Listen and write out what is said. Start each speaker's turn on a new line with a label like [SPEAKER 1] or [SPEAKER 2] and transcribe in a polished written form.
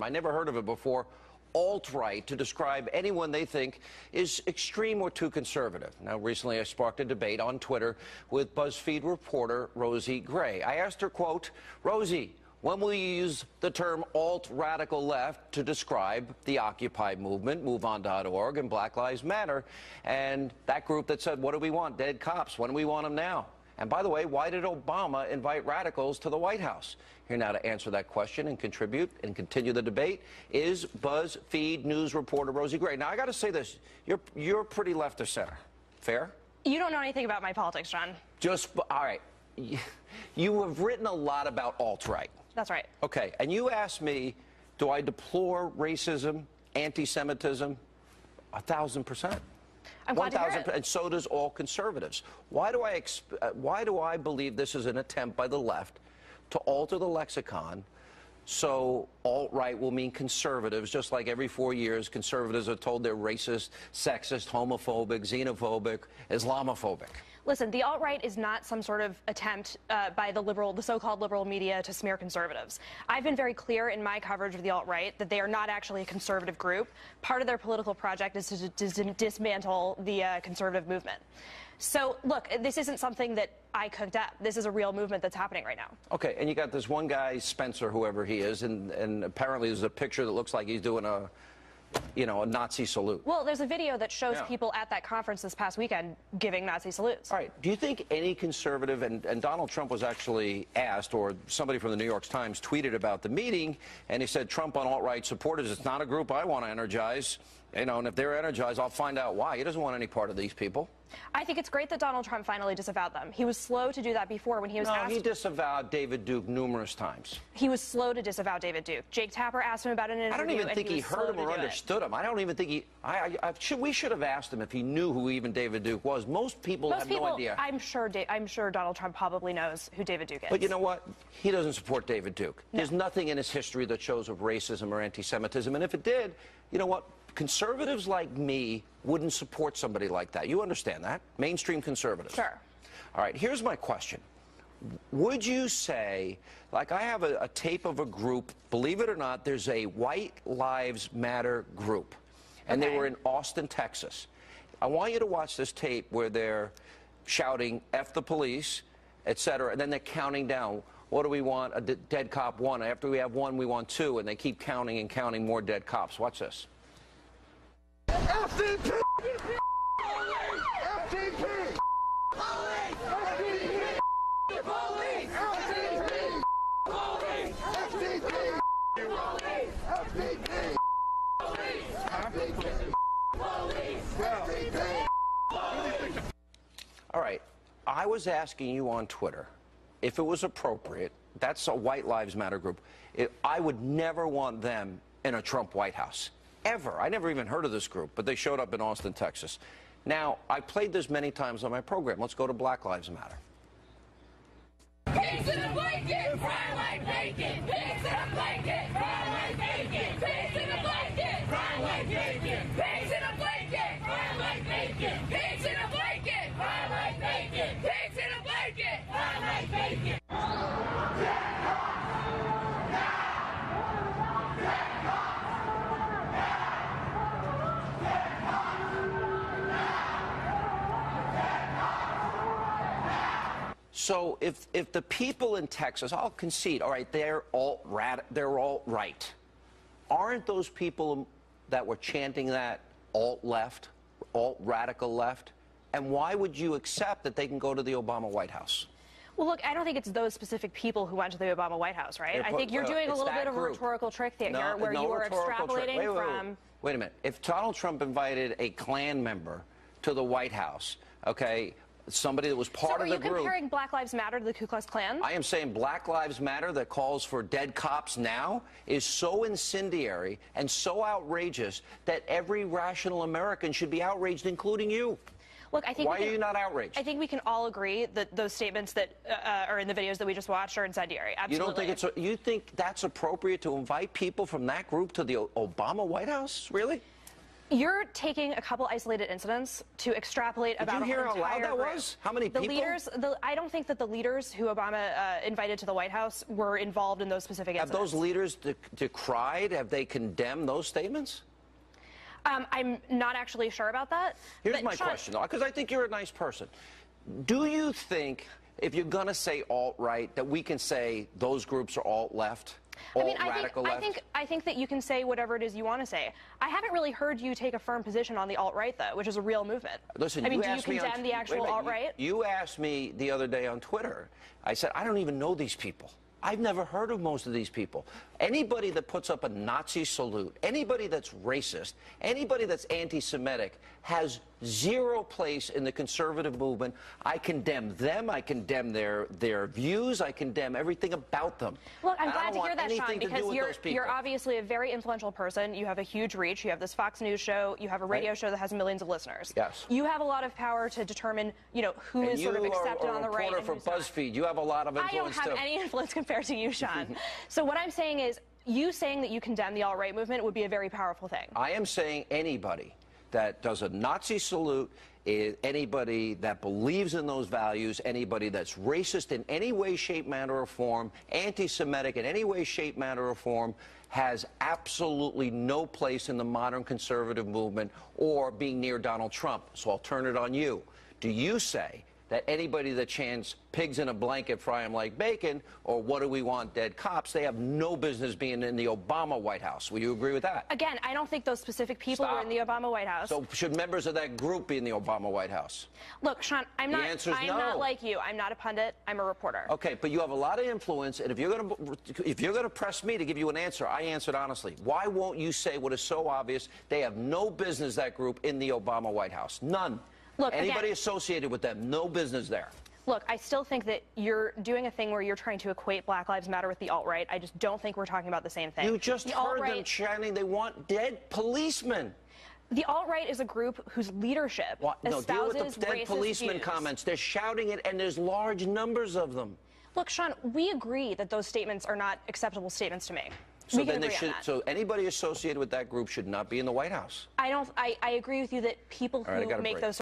[SPEAKER 1] I never heard of it before. Alt-right to describe anyone they think is extreme or too conservative. Now, recently I sparked a debate on Twitter with Buzzfeed reporter Rosie Gray. I asked her, quote, Rosie, when will you use the term alt-radical left to describe the Occupy movement, MoveOn.org, and Black Lives Matter, and that group that said, what do we want? Dead cops. When do we want them now? And by the way, why did Obama invite radicals to the White House? Here now to answer that question and contribute and continue the debate is BuzzFeed News reporter Rosie Gray. Now, I got to say this. You're pretty left of center. Fair?
[SPEAKER 2] You don't know anything about my politics, John.
[SPEAKER 1] All right. You have written a lot about alt-right.
[SPEAKER 2] That's right.
[SPEAKER 1] Okay. And you asked me, do I deplore racism, anti-Semitism? 1,000%.
[SPEAKER 2] I'm glad to hear it.
[SPEAKER 1] And so does all conservatives. Why do I believe this is an attempt by the left to alter the lexicon so alt-right will mean conservatives, just like every 4 years conservatives are told they're racist, sexist, homophobic, xenophobic, Islamophobic?
[SPEAKER 2] Listen, the alt-right is not some sort of attempt by the so-called liberal media to smear conservatives. I've been very clear in my coverage of the alt-right that they are not actually a conservative group. Part of their political project is to dismantle the conservative movement. So, look, this isn't something that I cooked up. This is a real movement that's happening right now.
[SPEAKER 1] Okay, and you got this one guy, Spencer, whoever he is, and apparently there's a picture that looks like he's doing a Nazi salute.
[SPEAKER 2] Well, there's a video that shows people at that conference this past weekend giving Nazi salutes.
[SPEAKER 1] All right. Do you think any conservative, and Donald Trump was actually asked, or somebody from the New York Times tweeted about the meeting, and he said, Trump on alt-right supporters, it's not a group I want to energize. And if they're energized, I'll find out why. He doesn't want any part of these people.
[SPEAKER 2] I think it's great that Donald Trump finally disavowed them. He was slow to do that before when he was asked.
[SPEAKER 1] No, he disavowed David Duke numerous times.
[SPEAKER 2] He was slow to disavow David Duke. Jake Tapper asked him about it in an interview.
[SPEAKER 1] I don't even think he heard him or understood him. I don't even think he... we should have asked him if he knew who even David Duke was. Most people have no idea.
[SPEAKER 2] I'm sure Donald Trump probably knows who David Duke is.
[SPEAKER 1] But you know what? He doesn't support David Duke. No. There's nothing in his history that shows of racism or anti-Semitism. And if it did, you know what? Conservatives like me wouldn't support somebody like that. You understand that? Mainstream conservatives.
[SPEAKER 2] Sure.
[SPEAKER 1] All right, here's my question. Would you say, like I have a tape of a group, believe it or not, there's a White Lives Matter group, and they were in Austin, Texas. I want you to watch this tape where they're shouting, F the police, etc., and then they're counting down. What do we want? A dead cop one. After we have one, we want two, and they keep counting and counting more dead cops. Watch this.
[SPEAKER 3] FDP! FDP! Police! FDP! Police! FDP! Police! FDP! Police! FDP! Police! FDP! Police!
[SPEAKER 1] All right. I was asking you on Twitter if it was appropriate. That's a White Lives Matter group. I would never want them in a Trump White House. Ever. I never even heard of this group, but they showed up in Austin, Texas. Now, I played this many times on my program. Let's go to Black Lives Matter.
[SPEAKER 3] Pigs in a blanket, fry like bacon. Pigs in a blanket, fry like bacon. Pigs in a blanket, fry like bacon. Pigs in a blanket, fry like bacon. Pigs in a blanket, fry like bacon. Pigs in a blanket, fry like bacon.
[SPEAKER 1] So if the people in Texas, I'll concede, all right, they're alt-right. Aren't those people that were chanting that alt-left, alt-radical left? And why would you accept that they can go to the Obama White House?
[SPEAKER 2] Well, look, I don't think it's those specific people who went to the Obama White House, right? I think you're doing a little bit of a rhetorical trick there, where you are extrapolating from...
[SPEAKER 1] Wait a minute. If Donald Trump invited a Klan member to the White House, okay, somebody that was part of the group...
[SPEAKER 2] So are you comparing Black Lives Matter to the Ku Klux Klan?
[SPEAKER 1] I am saying Black Lives Matter that calls for dead cops now is so incendiary and so outrageous that every rational American should be outraged, including you.
[SPEAKER 2] Look, I think
[SPEAKER 1] Why are you not outraged?
[SPEAKER 2] I think we can all agree that those statements that are in the videos that we just watched are incendiary. Absolutely.
[SPEAKER 1] You think that's appropriate to invite people from that group to the Obama White House? Really?
[SPEAKER 2] You're taking a couple isolated incidents to extrapolate about
[SPEAKER 1] Did you hear
[SPEAKER 2] an
[SPEAKER 1] how loud
[SPEAKER 2] entire
[SPEAKER 1] that
[SPEAKER 2] group.
[SPEAKER 1] was? How many
[SPEAKER 2] The
[SPEAKER 1] people?
[SPEAKER 2] leaders, I don't think that the leaders who Obama invited to the White House were involved in those specific
[SPEAKER 1] Have
[SPEAKER 2] incidents.
[SPEAKER 1] those leaders decried? Have they condemned those statements?
[SPEAKER 2] I'm not actually sure about that.
[SPEAKER 1] Here's
[SPEAKER 2] but
[SPEAKER 1] my
[SPEAKER 2] Sean,
[SPEAKER 1] question, though, because I think you're a nice person. Do you think, if you're going to say alt-right, that we can say those groups are alt-left?
[SPEAKER 2] I think that you can say whatever it is you want to say. I haven't really heard you take a firm position on the alt-right, though, which is a real movement.
[SPEAKER 1] Listen,
[SPEAKER 2] I mean,
[SPEAKER 1] you
[SPEAKER 2] do you
[SPEAKER 1] asked me
[SPEAKER 2] condemn the actual alt-right?
[SPEAKER 1] You asked me the other day on Twitter. I said, I don't even know these people. I've never heard of most of these people. Anybody that puts up a Nazi salute, anybody that's racist, anybody that's anti-Semitic has zero place in the conservative movement. I condemn them. I condemn their views. I condemn everything about them.
[SPEAKER 2] Look, I'm glad to hear that,
[SPEAKER 1] Sean,
[SPEAKER 2] because you're obviously a very influential person. You have a huge reach. You have this Fox News show. You have a radio show that has millions of listeners.
[SPEAKER 1] Yes.
[SPEAKER 2] You have a lot of power to determine, who is sort of accepted on the right.
[SPEAKER 1] You are a reporter for Buzzfeed. You have a lot of influence,
[SPEAKER 2] I don't have any influence compared to you, Sean. So what I'm saying is, you saying that you condemn the alt-right movement would be a very powerful thing.
[SPEAKER 1] I am saying anybody that does a Nazi salute, anybody that believes in those values, anybody that's racist in any way, shape, manner, or form, anti-Semitic in any way, shape, manner, or form, has absolutely no place in the modern conservative movement or being near Donald Trump. So I'll turn it on you. Do you say that anybody that chants pigs in a blanket fry them like bacon, or what do we want, dead cops, they have no business being in the Obama White House? Would you agree with that?
[SPEAKER 2] Again, I don't think those specific people were in the Obama White House.
[SPEAKER 1] So should members of that group be in the Obama White House?
[SPEAKER 2] Look, Sean, I'm not like you. I'm not a pundit. I'm a reporter.
[SPEAKER 1] Okay, but you have a lot of influence, and if you're going to press me to give you an answer, I answered honestly. Why won't you say what is so obvious? They have no business, that group, in the Obama White House. None.
[SPEAKER 2] Look,
[SPEAKER 1] anybody associated with them, no business there.
[SPEAKER 2] Look, I still think that you're doing a thing where you're trying to equate Black Lives Matter with the alt-right. I just don't think we're talking about the same thing.
[SPEAKER 1] You just heard them chanting they want dead policemen.
[SPEAKER 2] The alt-right is a group whose leadership espouses
[SPEAKER 1] deal with the dead policeman comments. They're shouting it, and there's large numbers of them.
[SPEAKER 2] Look, Sean, we agree that those statements are not acceptable statements to make.
[SPEAKER 1] So then they should. So anybody associated with that group should not be in the White House.
[SPEAKER 2] I agree with you that people who make those